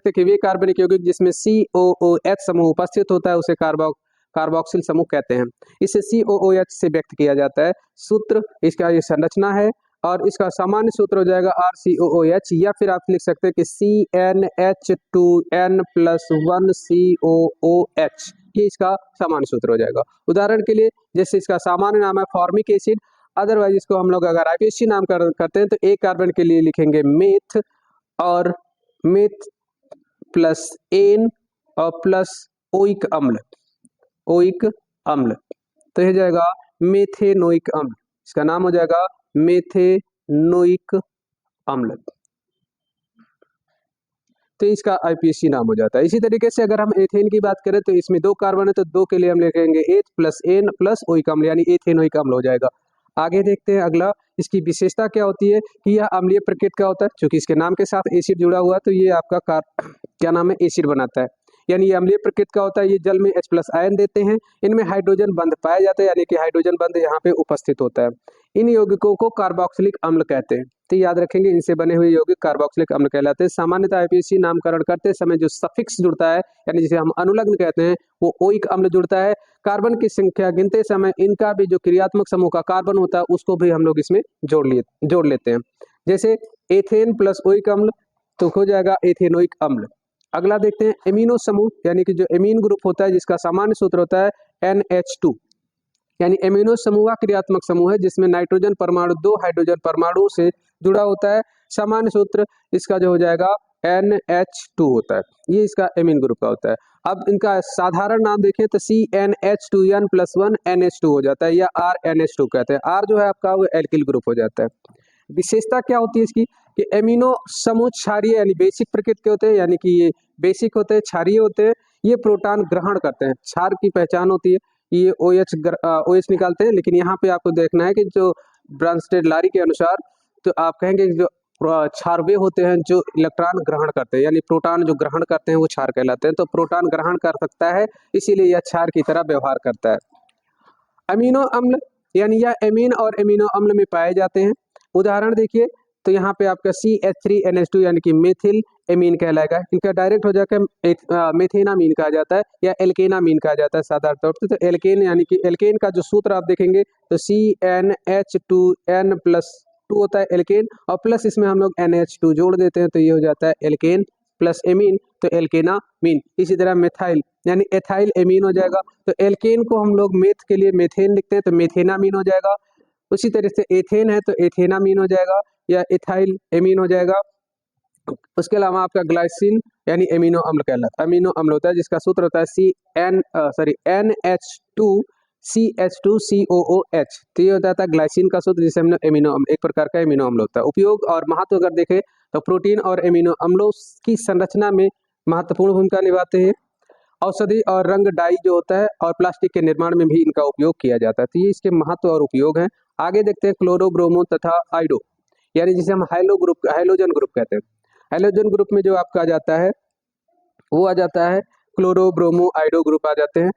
हैं कि वे कार्बनिक यौगिक जिसमें COOH समूह उपस्थित होता है उसे कार्बोक्सिल समूह कहते हैं। इसे COOH से व्यक्त किया जाता है। सूत्र इसका ये संरचना है और इसका सामान्य सूत्र हो जाएगा RCOOH, या फिर आप लिख सकते हैं कि CnH2n+1COOH, ये इसका सामान्य सूत्र हो जाएगा। उदाहरण के लिए जैसे इसका सामान्य नाम है फॉर्मिक एसिड, अदरवाइज इसको हम लोग अगर IPSC नाम करते हैं तो एक कार्बन के लिए लिखेंगे मेथ, और मेथ प्लस एन और प्लस ओइक अम्ल, ओइक अम्ल, तो ये जाएगा मेथेनोइक अम्ल। इसका नाम हो जाएगा मेथेनोइक अम्ल, तो इसका IPSC नाम हो जाता है। इसी तरीके से अगर हम एथेन की बात करें तो इसमें 2 कार्बन है, तो 2 के लिए हम लिखेंगे एथ प्लस एन प्लस ओइक अम्ल, यानी एथेनोइक अम्ल हो जाएगा। आगे देखते हैं अगला, इसकी विशेषता क्या होती है कि यह अम्लीय प्रकृति का होता है। चूंकि इसके नाम के साथ एसिड जुड़ा हुआ है तो ये आपका क्या नाम है, एसिड बनाता है, यानी ये अम्लीय प्रकृति का होता है। ये जल में H+ आयन देते हैं। इनमें हाइड्रोजन बंध पाया जाता है, यानी कि हाइड्रोजन बंध यहाँ पे उपस्थित होता है। इन यौगिकों को कार्बोक्सिलिक अम्ल कहते हैं, तो याद रखेंगे इनसे बने हुए यौगिक कार्बोक्सिलिक अम्ल कहलाते हैं। सामान्यतः IPSC नामकरण करते समय जो सफिक्स जुड़ता है, यानी जिसे हम अनुलग्न कहते हैं, वो ओइक अम्ल जुड़ता है। कार्बन की संख्या गिनते समय इनका भी जो क्रियात्मक समूह का कार्बन होता है उसको भी हम लोग इसमें जोड़ लेते हैं। जैसे एथेन प्लस ओइक अम्ल तो हो जाएगा एथेनोइक अम्ल। अगला देखते हैं एमिनो समूह, यानी कि जो एमीन ग्रुप होता है जिसका सामान्य सूत्र होता है NH2, यानी एमिनो समूह का क्रियात्मक समूह है जिसमें नाइट्रोजन परमाणु 2 हाइड्रोजन परमाणु से जुड़ा होता है। सामान्य सूत्र इसका जो हो जाएगा NH2 होता है, ये इसका एमीन ग्रुप का होता है। अब इनका साधारण नाम देखें तो CnH2n+1NH2 हो जाता है, या RNH2 कहते हैं। R जो है आपका वो एल्किल ग्रुप हो जाता है। विशेषता क्या होती है इसकी कि एमिनो समूह क्षारीय यानी बेसिक प्रकृति के होते हैं, यानी कि ये बेसिक होते हैं, क्षारीय होते हैं। ये प्रोटॉन ग्रहण करते हैं। क्षार की पहचान होती है, ये OH निकालते हैं, लेकिन यहाँ पे आपको देखना है कि जो ब्रांस्टेड-लारी के अनुसार तो आप कहेंगे कि जो क्षार वे होते हैं जो इलेक्ट्रॉन ग्रहण करते हैं, यानी प्रोटॉन जो ग्रहण करते हैं वो क्षार कहलाते हैं। तो प्रोटॉन ग्रहण कर सकता है, इसीलिए यह क्षार की तरह व्यवहार करता है। अमीनो अम्ल यानी यह एमीन और एमिनो अम्ल में पाए जाते हैं। उदाहरण देखिए तो यहाँ पे आपका CH3NH2 यानी कि मेथिल एमीन कहलाएगा। इनका डायरेक्ट हो जाकर मेथेनामीन कहा जाता है या एल्केनामीन कहा जाता है साधारण तौर पर। तो एल्केन यानी कि एल्केन का जो सूत्र आप देखेंगे तो CnH2n+2 होता है एल्केन, और प्लस इसमें हम लोग NH2 जोड़ देते हैं तो ये हो जाता है एल्केन प्लस एमीन, तो एल्केनामीन। इसी तरह मेथाइल यानी एथाइल एमीन हो जाएगा। तो एल्केन को हम लोग मेथ के लिए मेथेन लिखते हैं तो मेथेनामीन हो जाएगा। उसी तरह से एथेन है तो एथेनामीन हो जाएगा या एथाइल एमीन हो जाएगा। उसके अलावा आपका ग्लाइसिन यानी एमिनो अम्ल कहलाता है, अमीनो अम्ल होता है जिसका सूत्र होता है NH2CH2COOH। तो ये होता था ग्लाइसिन का सूत्र जिसे हमने एमिनो अम्ल, एक प्रकार का एमिनो अम्ल होता है। उपयोग और महत्व अगर देखें तो प्रोटीन और एमिनो अम्लों की संरचना में महत्वपूर्ण भूमिका निभाते हैं। औषधि और रंग डाई जो होता है और प्लास्टिक के निर्माण में भी इनका उपयोग किया जाता है। तो ये इसके महत्व और उपयोग हैं। आगे देखते हैं क्लोरो, ब्रोमो तथा आइडो, यानी जिसे हम हाइलोजन ग्रुप कहते हैं। हाइलोजन ग्रुप में जो आपका आ जाता है वो आ जाता है क्लोरो, ब्रोमो, आइडो ग्रुप आ जाते हैं।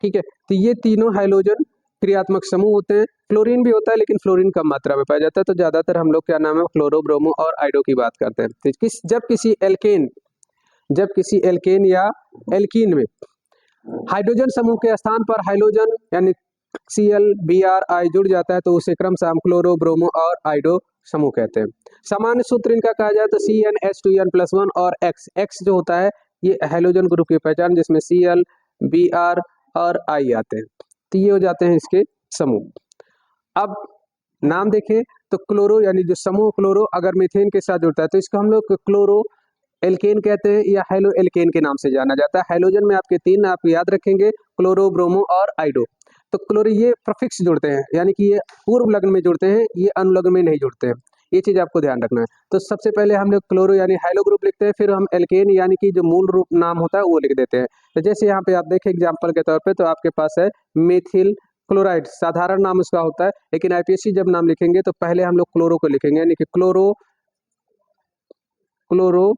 ठीक है, तो ये तीनों हाइलोजन क्रियात्मक समूह होते हैं। फ्लोरीन भी होता है लेकिन फ्लोरीन कम मात्रा में पाया जाता है, तो ज्यादातर हम लोग क्या नाम है क्लोरो, ब्रोमो और आइडो की बात करते हैं। तो जब किसी एल्केन या एल्कीन में हाइड्रोजन समूह के स्थान पर हाइलोजन यानी Cl, Br, I जुड़ जाता है तो उसे क्रमशः हम क्लोरो, ब्रोमो और आइडो समूह कहते हैं। सामान्य सूत्र इनका कहा जाए तो CnH2n+1 और X जो होता है ये हाइलोजन ग्रुप की पहचान, जिसमें Cl, Br और I आते हैं। तो ये हो जाते हैं इसके समूह। अब नाम देखें तो क्लोरो यानी जो समूह क्लोरो अगर मीथेन के साथ जुड़ता है तो इसको हम लोग क्लोरो एल्केन कहते हैं या हाइलो एल्केन के नाम से जाना जाता है। हाइलोजन में आपके 3 आप याद रखेंगे, क्लोरो, ब्रोमो और आइडो। तो क्लोरो ये प्रफिक्स जुड़ते हैं, यानी कि ये पूर्व लग्न में जुड़ते हैं, ये अनुलग्न में नहीं जुड़ते हैं। ये चीज आपको ध्यान रखना है। तो सबसे पहले हम लोग क्लोरो यानी हाइलो ग्रुप लिखते हैं, फिर हम एल्केन यानी कि जो मूल रूप नाम होता है वो लिख देते हैं। तो जैसे यहाँ पे आप देखें एग्जाम्पल के तौर पर, तो आपके पास है मेथिल क्लोराइड, साधारण नाम उसका होता है, लेकिन IPSC जब नाम लिखेंगे तो पहले हम लोग क्लोरो को लिखेंगे, यानी कि क्लोरो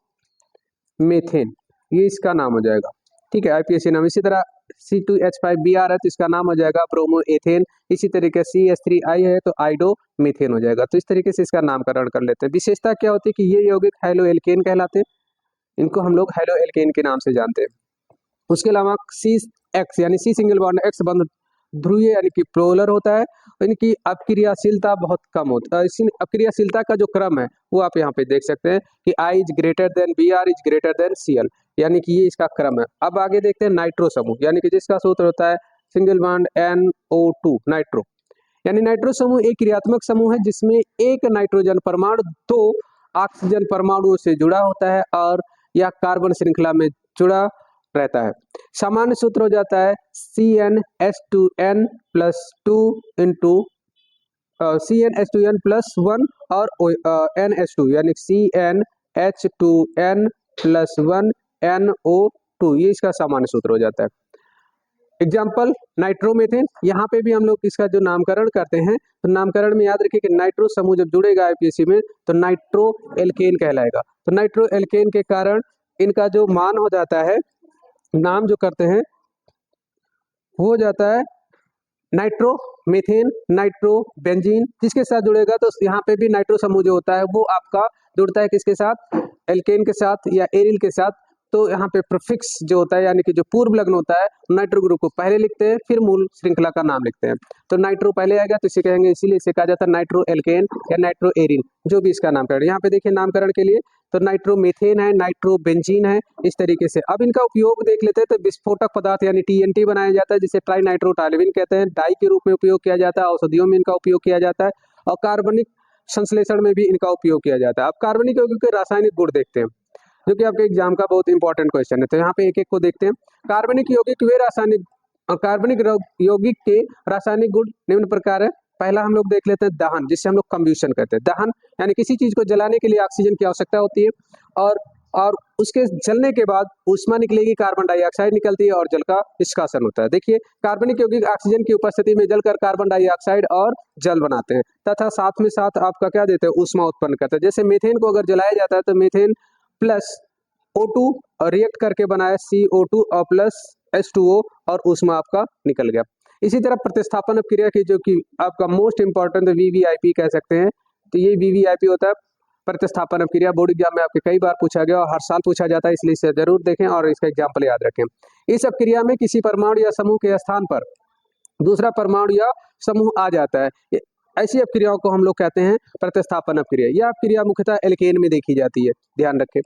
मेथेन, ये इसका नाम हो जाएगा। ठीक है, IPSC नाम। इसी तरह C2H5Br है तो इसका नाम हो जाएगा ब्रोमो एथेन। इसी तरीके CH3I है तो आइडो मीथेन हो जाएगा। तो इस तरीके से इसका नामकरण कर लेते हैं। विशेषता क्या होती है कि ये यौगिक हाइलो एल्केन कहलाते हैं, इनको हम लोग हेलो एल्केन के नाम से जानते हैं। उसके अलावा सी एक्स यानी सी सिंगल बॉन्ड एक्स बंध ध्रुवीय यानी कि पोलर होता है, इनकी अपक्रियाशीलता बहुत कम होता है। इसी अपक्रियाशीलता का जो क्रम है वो आप यहाँ पे देख सकते हैं कि I is greater than B R is greater than C L, यानी कि ये इसका क्रम है। अब आगे देखते हैं नाइट्रो समूह, यानी कि जिसका सूत्र होता है सिंगल बॉन्ड NO2 नाइट्रो, यानी नाइट्रो समूह एक क्रियात्मक समूह है जिसमें एक नाइट्रोजन परमाणु दो ऑक्सीजन परमाणुओं से जुड़ा होता है और यह कार्बन श्रृंखला में जुड़ा रहता है। सामान्य सूत्र हो जाता है CnH2n plus 2 into CnH2n plus 1 और NH2 यानी CnH2n प्लस 1 NO2, ये इसका सामान्य सूत्र हो जाता है। एग्जाम्पल नाइट्रोमेथेन, यहाँ पे भी हम लोग इसका जो नामकरण करते हैं तो नामकरण में याद रखिए कि नाइट्रो समूह जब जुड़ेगा आईपीएसी में तो नाइट्रो एल्केन कहलाएगा। तो नाइट्रो एल्केन के कारण इनका जो मान हो जाता है, नाम जो करते हैं वो हो जाता है नाइट्रो मेथेन, नाइट्रो बेंजीन, जिसके साथ जुड़ेगा तो यहाँ पे भी नाइट्रो समूह जो होता है वो आपका जुड़ता है किसके साथ, एल्केन के साथ या एरिल के साथ। तो यहाँ पे प्रीफिक्स जो होता है यानी कि जो पूर्व लग्न होता है नाइट्रो ग्रुप को पहले लिखते हैं फिर मूल श्रृंखला का नाम लिखते हैं। तो नाइट्रो पहले आएगा तो इसे कहेंगे, इसीलिए इसे कहा जाता है नाइट्रो एल्केन या नाइट्रो एरिन, जो भी इसका नामकरण। यहाँ पे देखिए नामकरण के लिए तो नाइट्रोमेथेन है, नाइट्रोबेंजीन है, इस तरीके से। अब इनका उपयोग देख लेते हैं तो विस्फोटक पदार्थ यानी TNT बनाया जाता है जिसे ट्राई नाइट्रोटाइलिन कहते हैं, डाई के रूप में उपयोग किया जाता है, औषधियों में इनका उपयोग किया जाता है और कार्बनिक संश्लेषण में भी इनका उपयोग किया जाता है। अब कार्बनिक यौगिक के रासायनिक गुण देखते हैं जो कि आपके एग्जाम का बहुत इंपॉर्टेंट क्वेश्चन है, तो यहाँ पे एक एक को देखते हैं। कार्बनिक यौगिक वे रासायनिक कार्बनिक यौगिक के रासायनिक गुण निम्न प्रकार है। पहला हम लोग देख लेते हैं दहन, जिससे हम लोग कंब्यूशन कहते हैं। दहन यानी किसी चीज को जलाने के लिए ऑक्सीजन की आवश्यकता होती है और उसके जलने के बाद ऊष्मा निकलेगी, कार्बन डाइऑक्साइड निकलती है और जल का निष्कासन होता है। देखिए कार्बनिक यौगिक ऑक्सीजन की उपस्थिति में जलकर कार्बन डाइऑक्साइड और जल बनाते हैं तथा साथ में साथ आपका क्या देते हैं, ऊष्मा उत्पन्न करते हैं। जैसे मीथेन को अगर जलाया जाता है तो मीथेन प्लस O2 रिएक्ट करके बनाया CO2 और प्लस H2O और ऊष्मा आपका निकल गया। इसी तरह प्रतिस्थापन अपक्रिया की जो कि आपका मोस्ट इंपॉर्टेंट VVIP कह सकते हैं, तो ये VVIP होता है प्रतिस्थापन अपक्रिया। बोर्ड एग्जाम में आपके कई बार पूछा गया और हर साल पूछा जाता है, इसलिए इसे जरूर देखें और इसका एग्जाम्पल याद रखें। इस अपक्रिया में किसी परमाणु या समूह के स्थान पर दूसरा परमाणु या समूह आ जाता है, ऐसी अपक्रियाओं को हम लोग कहते हैं प्रतिस्थापन अपक्रिया। यह अपक्रिया मुख्यतः एल्केन में देखी जाती है, ध्यान रखें।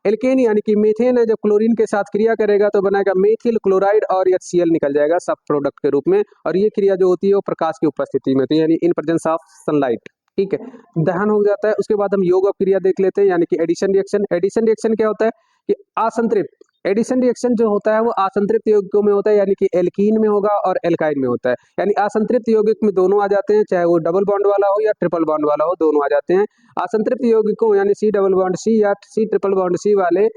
एल्केन यानी कि मीथेन है, जब क्लोरीन के साथ क्रिया करेगा तो बनाएगा मेथिल क्लोराइड और HCl निकल जाएगा सब प्रोडक्ट के रूप में, और ये क्रिया जो होती है वो प्रकाश की उपस्थिति में होती है यानी इन प्रेजेंस ऑफ सनलाइट। ठीक है, दहन हो जाता है। उसके बाद हम यौग अपक्रिया देख लेते हैं यानी कि एडिशन रिएक्शन। एडिशन रिएक्शन क्या होता है कि असंतृप्त एडिशन रिएक्शन जो होता है वो असंतृप्त यौगिकों में होता है, यानी कि एल्कीन में होगा और एल्काइन में होता है। यानी असंतृप्त यौगिक में दोनों आ जाते हैं, चाहे वो डबल बॉन्ड वाला हो या ट्रिपल बॉन्ड वाला हो, दोनों आ जाते हैं। असंतृप्त यौगिकों यानी C डबल बॉन्ड C या C ट्रिपल बॉन्ड C वाले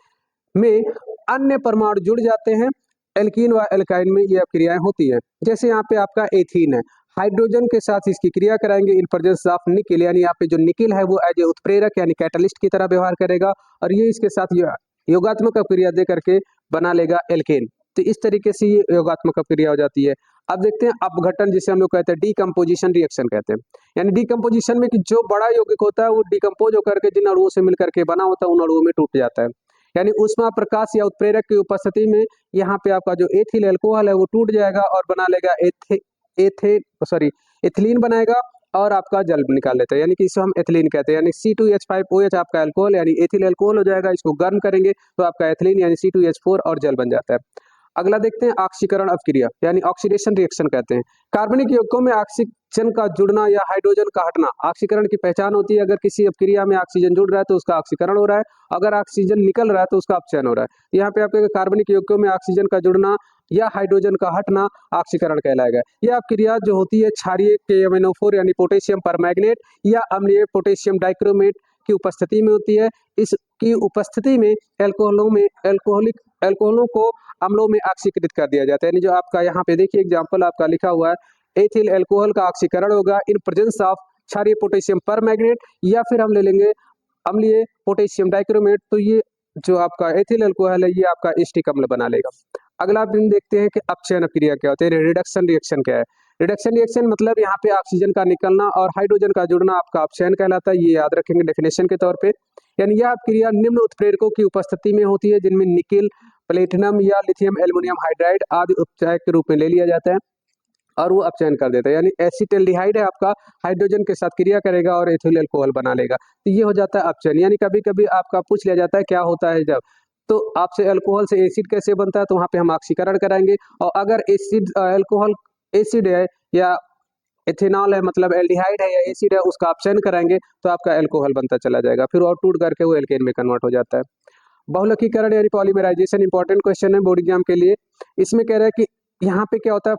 में अन्य परमाणु जुड़ जाते हैं, एल्कीन व एल्काइन में ये क्रियाएं होती है। जैसे यहाँ पे आपका एथीन है, हाइड्रोजन के साथ इसकी क्रिया कराएंगे इन प्रेजेंस ऑफ निकिल, यानी यहाँ पे जो निकिल है वो एज ए उत्प्रेरक यानी कैटलिस्ट की तरह व्यवहार करेगा और ये इसके साथ योगात्मक अपक्रिया दे करके बना लेगा एल्केन। तो इस तरीके से ये योगात्मक अपक्रिया हो जाती है। अब देखते हैं अपघटन, जिसे हम लोग कहते हैं डीकम्पोजिशन रिएक्शन कहते हैं। यानी डीकम्पोजिशन में कि जो बड़ा यौगिक होता है वो डीकम्पोज होकर के जिन अणुओं से मिलकर के बना होता है उन अणुओं में टूट जाता है। यानी ऊष्मा प्रकाश या उत्प्रेरक की उपस्थिति में यहाँ पे आपका जो एथिल अल्कोहल है वो टूट जाएगा और बना लेगा एथिलीन बनाएगा और आपका जल निकाल लेता है, यानी कि इसे हम एथिलीन कहते हैं। यानी C2H5OH आपका अल्कोहल यानी एथिल अल्कोहल हो जाएगा, इसको गर्म करेंगे तो आपका एथिलीन यानी C2H4 और जल बन जाता है। अगला देखते हैं ऑक्सीकरण अपक्रिया यानी ऑक्सीडेशन रिएक्शन कहते हैं। कार्बनिक यौगिकों में ऑक्सीजन का जुड़ना या हाइड्रोजन का हटना ऑक्सीकरण की पहचान होती है। अगर किसी अपक्रिया में ऑक्सीजन जुड़ रहा है तो उसका ऑक्सीकरण हो रहा है, अगर ऑक्सीजन निकल रहा है तो उसका अपचयन हो रहा है। यहाँ पे आपके कार्बनिक यौगिकों में ऑक्सीजन का जुड़ना या हाइड्रोजन का हटना ऑक्सीकरण कहलाएगा। यह अपक्रिया जो होती है क्षारीय KMnO4 यानी पोटेशियम परमैंगनेट या अम्लीय पोटेशियम डाइक्रोमेट की उपस्थिति में होती है। इसकी उपस्थिति में एल्कोहलों को अम्लों में ऑक्सीकृत कर दिया जाता है। यानी जो आपका यहाँ पे देखिए एग्जाम्पल आपका लिखा हुआ है एथिल अल्कोहल का ऑक्सीकरण होगा इन प्रेजेंस ऑफ क्षारीय पोटेशियम परमैंगनेट या फिर हम ले लेंगे अम्लीय पोटेशियम डाइक्रोमेट। तो ये जो आपका एथिल अल्कोहल है ये आपका एस्टिक अम्ल बना लेगा। अगला दिन देखते हैं कि अपचयन अपक्रिया क्या होती है, रिडक्शन रिएक्शन क्या है। रिडक्शन रिएक्शन मतलब यहाँ पे ऑक्सीजन का निकलना और हाइड्रोजन का जुड़ना आपका अपचयन कहलाता है, ये याद रखेंगे डेफिनेशन के तौर पे। यानी यह क्रिया निम्न उत्प्रेरकों की उपस्थिति में होती है, जिनमें निकेल, प्लेटिनम या लिथियम एल्युमिनियम हाइड्राइड आदि उपचायक के रूप में ले लिया जाता है और वो अपचयन कर देता है। यानी एसिटाल्डिहाइड है आपका, हाइड्रोजन के साथ क्रिया करेगा और एथिल अल्कोहल बना लेगा, तो ये हो जाता है अपचयन। यानी कभी कभी आपका पूछ लिया जाता है क्या होता है जब, तो आपसे अल्कोहल से एसिड कैसे बनता है, तो वहाँ पे हम ऑक्सीकरण कराएंगे। और अगर एसिड अल्कोहल एसिड है या एथेनॉल है, मतलब एल्डिहाइड है या एसिड है, उसका अपचयन कराएंगे तो आपका अल्कोहल बनता चला जाएगा, फिर और टूट करके वो एल्केन में कन्वर्ट हो जाता है। बहुलकीकरण यानी पॉलीमराइजेशन इंपॉर्टेंट क्वेश्चन है बोर्ड एग्जाम के लिए। इसमें कह रहा है कि यहाँ पे क्या होता है,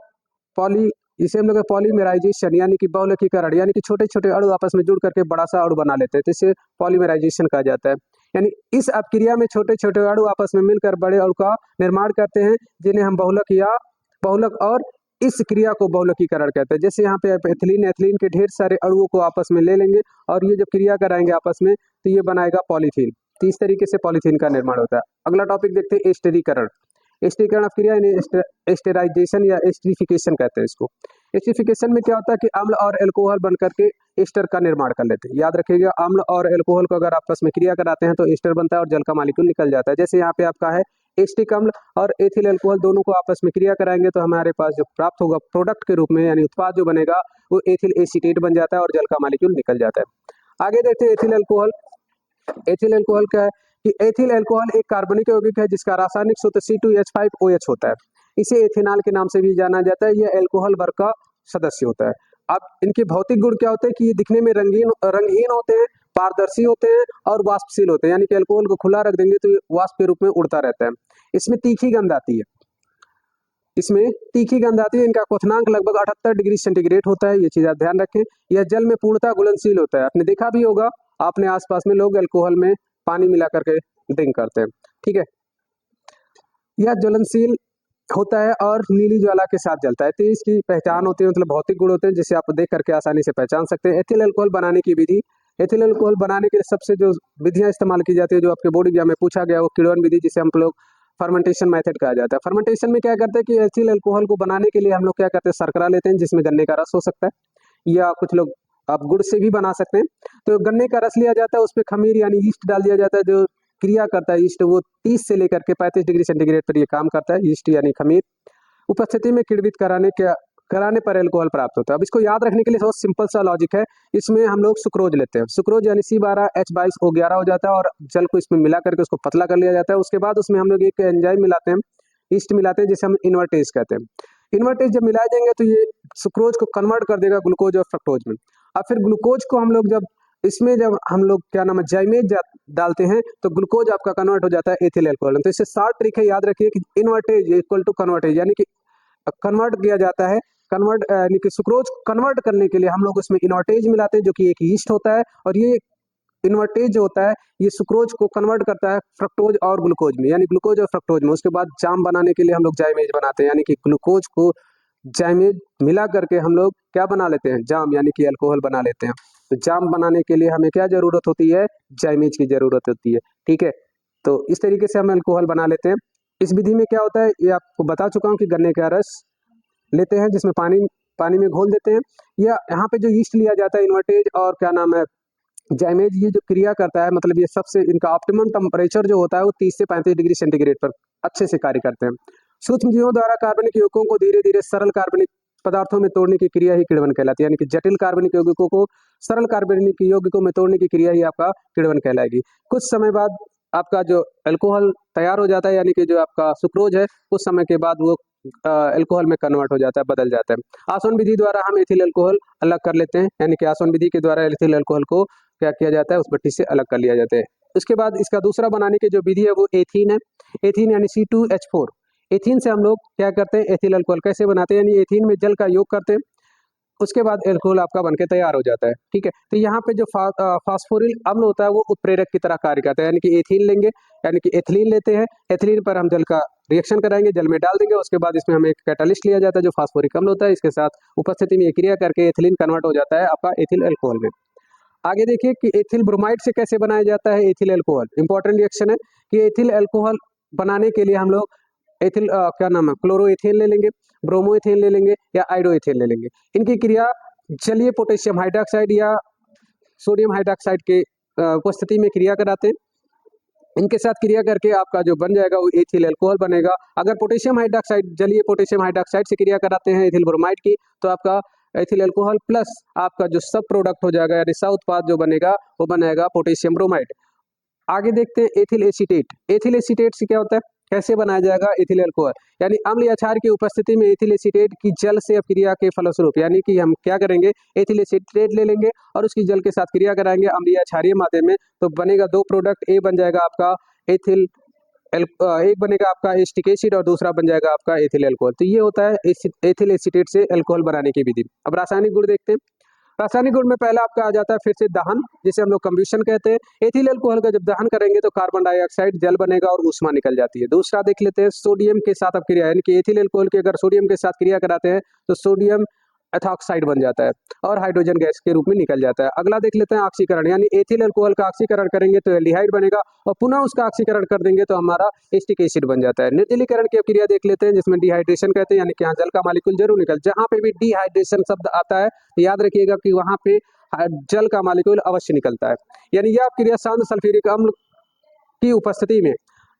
पॉली इसे हम लोग पॉलीमराइजेशन यानी कि बहुलकीकरण, यानी कि छोटे छोटे अणु आपस में जुड़ करके बड़ा सा अणु बना लेते हैं, तो इसे पॉलीमराइजेशन कहा जाता है। यानी इस अपक्रिया में छोटे छोटे अणु आपस में मिलकर बड़े अणु का निर्माण करते हैं, जिन्हें हम बहुलक या बहुलक और इस क्रिया को बहुलकीकरण कहते हैं। जैसे यहाँ पे एथिलीन, एथिलीन के ढेर सारे अणुओं को आपस में ले लेंगे और ये जब क्रिया कराएंगे आपस में तो ये बनाएगा पॉलीथीन, तो इस तरीके से पॉलीथीन का निर्माण होता है। अगला टॉपिक देखते हैं एस्टरीकरण। एस्टरीकरण ऑफ क्रिया यानी एस्टराइजेशन या एस्टरीफिकेशन कहते हैं इसको। एस्टरीफिकेशन में क्या होता है कि अम्ल और अल्कोहल बनकर के एस्टर का निर्माण कर लेते हैं। याद रखिएगा, अम्ल और अल्कोहल को अगर आपस में क्रिया कराते हैं तो एस्टर बनता है और जल का मॉलिक्यूल निकल जाता है। जैसे यहाँ पे आपका है एस्टिक अम्ल और एथिल अल्कोहल, दोनों को आपस में क्रिया कराएंगे तो हमारे पास जो प्राप्त होगा प्रोडक्ट के रूप में यानी उत्पाद जो बनेगा वो एथिल एसीटेट बन जाता है और जल का मॉलिक्यूल निकल जाता है। आगे देखते हैं एथिल अल्कोहल। एथिल अल्कोहल क्या है कि एथिल अल्कोहल एक कार्बनिक यौगिक है जिसका रासायनिक सूत्र C2H5OH होता है। इसे एथेनॉल के नाम से भी जाना जाता है। यह अल्कोहल वर्ग का सदस्य होता है। अब इनके भौतिक गुण क्या होते हैं कि ये दिखने में रंगहीन होते हैं, पारदर्शी होते हैं और वाष्पशील होते हैं। यानी कि अल्कोहल को खुला रख देंगे तो ये वाष्प के रूप में उड़ता रहता है। इसमें तीखी गंध आती है, इनका क्वथनांक लगभग 78 डिग्री सेंटीग्रेड होता है, ये चीज आप ध्यान रखें। यह जल में पूर्णतः घुलनशील होता है। आपने देखा भी होगा, आपने आसपास में लोग अल्कोहल में पानी मिला करके ड्रिंक करते हैं, ठीक है। यह ज्वलनशील होता है और नीली ज्वाला के साथ जलता है, तो इसकी पहचान होती है, मतलब भौतिक गुण होते हैं जिसे आप देख करके आसानी से पहचान सकते हैं। एथिल अल्कोहल बनाने की विधि, एथिल अल्कोहल बनाने के लिए सबसे जो विधियां इस्तेमाल की जाती है, जो आपके बोर्ड एग्जाम में पूछा गया, वो किण्वन विधि, जिसे हम लोग फर्मेंटेशन मेथड कहा जाता है। फर्मेंटेशन में क्या करते हैं कि एथिल अल्कोहल को बनाने के लिए हम लोग क्या करते हैं, शर्करा लेते हैं जिसमें गन्ने का रस हो सकता है, या कुछ लोग आप गुड़ से भी बना सकते हैं। तो गन्ने का रस लिया जाता है, उसमें खमीर यानी ईस्ट डाल दिया जाता है। जो क्रिया करता है ईस्ट, वो 30 से लेकर के 35 डिग्री सेंटीग्रेड पर ये काम करता है, ईस्ट यानी खमीर। उपस्थिति में किण्वित कराने पर अल्कोहल प्राप्त होता है। अब इसको याद रखने के लिए बहुत सिंपल सा लॉजिक है। इसमें हम लोग सुक्रोज लेते हैं, सुक्रोज यानी C12H22O11 हो जाता है और जल को इसमें मिला करके उसको पतला कर लिया जाता है। उसके बाद उसमें हम लोग एक एंजाइम मिलाते हैं, ईस्ट मिलाते हैं, जिसे हम इन्वर्टेज कहते हैं। इन्वर्टेज जब मिला देंगे तो ये सुक्रोज को कन्वर्ट कर देगा ग्लूकोज और फ्रक्टोज में। और फिर ग्लूकोज को हम लोग जब हम लोग क्या नाम है जाइमेज डालते हैं तो ग्लूकोज आपका कन्वर्ट हो जाता है एथिल अल्कोहल। तो इससे शॉर्ट ट्रिक है, याद रखिए कि इन्वर्टेज इक्वल टू कन्वर्टेज, यानी कि कन्वर्ट किया जाता है। कन्वर्ट यानी कि सुक्रोज कन्वर्ट करने के लिए हम लोग उसमें इन्वर्टेज मिलाते हैं, जो कि एक यीस्ट होता है, और ये इन्वर्टेज जो होता है ये सुक्रोज को कन्वर्ट करता है फ्रक्टोज और ग्लूकोज में, यानी ग्लूकोज और फ्रक्टोज में। उसके बाद जाम बनाने के लिए हम लोग जाइमेज बनाते हैं, यानी कि ग्लूकोज को जाइमेज मिला करके हम लोग क्या बना लेते हैं, जाम, यानी कि अल्कोहल बना लेते हैं। तो जाम बनाने के लिए हमें क्या जरूरत होती है, जाइमेज की जरूरत होती है, ठीक है। तो इस तरीके से हम अल्कोहल बना लेते हैं। इस विधि में क्या होता है ये आपको बता चुका हूँ कि गन्ने का रस लेते हैं जिसमें पानी में घोल देते हैं, या यहाँ पे जो यीस्ट लिया जाता है इन्वर्टेज और क्या नाम है जाइमेज, ये जो क्रिया करता है, मतलब ये सबसे इनका ऑप्टिमम टेम्परेचर जो होता है वो 30 से 35 डिग्री सेंटीग्रेड पर अच्छे से कार्य करते हैं। सूक्ष्म जीवों द्वारा कार्बनिक यौगिकों को धीरे धीरे सरल कार्बनिक पदार्थों में तोड़ने की क्रिया ही किण्वन कहलाती है। यानी कि जटिल कार्बनिक यौगिकों को सरल कार्बनिक यौगिकों में तोड़ने की क्रिया ही आपका किण्वन कहलाएगी। कुछ समय बाद आपका जो अल्कोहल तैयार हो जाता है, यानी कि जो आपका सुक्रोज है, कुछ समय के बाद वो अल्कोहल में कन्वर्ट हो जाता है, बदल जाता है। आसवन विधि द्वारा हम एथिल अल्कोहल अलग कर लेते हैं, यानी कि आसवन विधि के द्वारा एथिल अल्कोहल को क्या किया जाता है, उस भट्टी से अलग कर लिया जाता है। उसके बाद इसका दूसरा बनाने की जो विधि है वो एथीन है। एथीन यानी C2H4। एथीन से हम लोग क्या करते हैं, एथिल अल्कोहल कैसे बनाते हैं, यानी एथीन में जल का योग करते हैं, उसके बाद अल्कोहल आपका बनके तैयार हो जाता है, ठीक है। तो यहाँ पे जो फास्फोरिल अम्ल होता है वो उत्प्रेरक की तरह कार्य करता है, यानी कि एथीन लेंगे, यानी कि एथिलीन लेते हैं, एथिलीन पर हम जल का रिएक्शन कराएंगे, जल में डाल देंगे, उसके बाद इसमें हमें एक कैटालिस्ट लिया जाता है जो फास्फोरिक अम्ल होता है, इसके साथ उपस्थिति में ये क्रिया करके एथिलीन कन्वर्ट हो जाता है आपका एथिल अल्कोहल में। आगे देखिए कि एथिल ब्रोमाइड से कैसे बनाया जाता है एथिल अल्कोहल। इंपॉर्टेंट रिएक्शन है कि एथिल अल्कोहल बनाने के लिए हम लोग एथिल क्या नाम है, क्लोरोएथेन ले लेंगे, ब्रोमोएथेन ले लेंगे या आयोडोएथेन ले लेंगे। इनकी क्रिया जलीय पोटेशियम हाइड्रॉक्साइड या सोडियम हाइड्रॉक्साइड के उपस्थिति में क्रिया कराते हैं। इनके साथ क्रिया करके आपका जो बन जाएगा वो एथिल अल्कोहल बनेगा। अगर पोटेशियम हाइड्रॉक्साइड, जलीय पोटेशियम हाइड्रॉक्साइड से क्रिया कराते हैं एथिल ब्रोमाइड की, तो आपका एथिल अल्कोहल प्लस आपका जो सब प्रोडक्ट हो जाएगा यानी सह उत्पाद जो बनेगा वो बनेगा पोटेशियम ब्रोमाइड। आगे देखते हैं एथिल एसीटेट। एथिल एसीटेट से क्या होता है, कैसे बनाया जाएगा एथिल अल्कोहल, यानी अम्ल या क्षार की उपस्थिति में एथिल एसीटेट की जल से अपक्रिया के फलस्वरूप, यानी कि हम क्या करेंगे, एथिल एसीटेट ले लेंगे और उसकी जल के साथ क्रिया कराएंगे अम्ल या क्षारीय माध्यम में, तो बनेगा दो प्रोडक्ट, एक बन जाएगा आपका एथिल एक बनेगा आपका एसिटिक एसिड और दूसरा बन जाएगा आपका एथिल अल्कोहल। तो ये होता है एथिल एसीटेट से अल्कोहल बनाने की विधि। अब रासायनिक गुण देखते हैं। रासायनिक गुण में पहला आपका आ जाता है फिर से दहन, जिसे हम लोग कंब्यूशन कहते हैं। एथिल अल्कोहल का जब दहन करेंगे तो कार्बन डाइऑक्साइड जल बनेगा और ऊष्मा निकल जाती है। दूसरा देख लेते हैं सोडियम के साथ अब क्रिया, यानी कि एथिल अल्कोहल की अगर सोडियम के साथ क्रिया कराते हैं तो सोडियम एथॉक्साइड बन जाता है और हाइड्रोजन गैस के रूप में निकल जाता है। अगला देख लेते हैं ऑक्सीकरण, यानी एथिल अल्कोहल का ऑक्सीकरण करेंगे तो एल्डिहाइड बनेगा और पुनः उसका ऑक्सीकरण कर देंगे तो हमारा एसिटिक एसिड बन जाता है। निर्जलीकरण की क्रिया देख लेते हैं, जिसमें डिहाइड्रेशन कहते हैं, यानी कि यहाँ जल का मॉलिक्यूल जरूर निकल, जहाँ पे भी डिहाइड्रेशन शब्द आता है तो याद रखिएगा कि वहाँ पे जल का मॉलिक्यूल अवश्य निकलता है। यानी यह क्रिया शांत सल्फ्यूरिक अम्ल की उपस्थिति में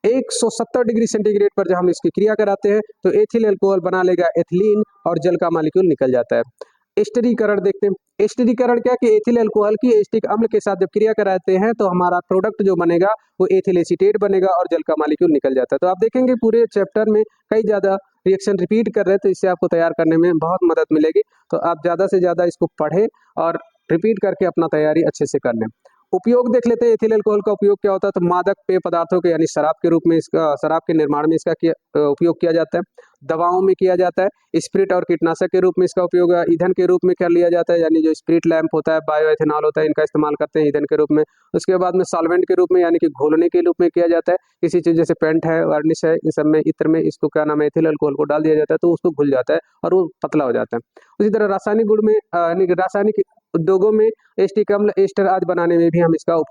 170 डिग्री सेंटीग्रेड पर जब हम इसकी क्रिया कराते हैं तो एथिल अल्कोहल बना लेगा एथिलीन और जल का मॉलिक्यूल निकल जाता है। एस्टरीकरण देखते हैं। एस्टरीकरण क्या कि एथिल अल्कोहल की एसिटिक अम्ल के साथ जब क्रिया कराते हैं तो हमारा प्रोडक्ट जो बनेगा वो एथिल एसीटेट बनेगा और जल का मॉलिक्यूल निकल जाता है। तो आप देखेंगे पूरे चैप्टर में कई ज़्यादा रिएक्शन रिपीट कर रहे हैं, तो इससे आपको तैयार करने में बहुत मदद मिलेगी। तो आप ज़्यादा से ज़्यादा इसको पढ़ें और रिपीट करके अपना तैयारी अच्छे से कर लें। उपयोग देख लेते हैं, एथिल अल्कोहल का उपयोग क्या होता है, तो मादक पेय पदार्थों के यानी शराब के रूप में इसका, शराब के निर्माण में इसका उपयोग किया जाता है, दवाओं में किया जाता है, स्प्रिट और कीटनाशक के रूप में इसका उपयोग ईंधन के रूप में कर लिया जाता है, यानी जो स्प्रिट लैंप होता है, बायोएथेनॉल होता है, इनका इस्तेमाल करते हैं ईंधन के रूप में। उसके बाद में सॉल्वेंट के रूप में यानी कि घोलने के रूप में किया जाता है, किसी चीज़ जैसे पेंट है, वार्निश है, इस सब में इत्र में इसको क्या नाम है एथिल अल्कोहल को डाल दिया जाता है तो उसको घुल जाता है और वो पतला हो जाता है। उसी तरह रासायनिक गुण में यानी कि रासायनिक उद्योगों में एसिटिक अम्ल, एस्टर आदि बनाने में भी हम इसका उपयोग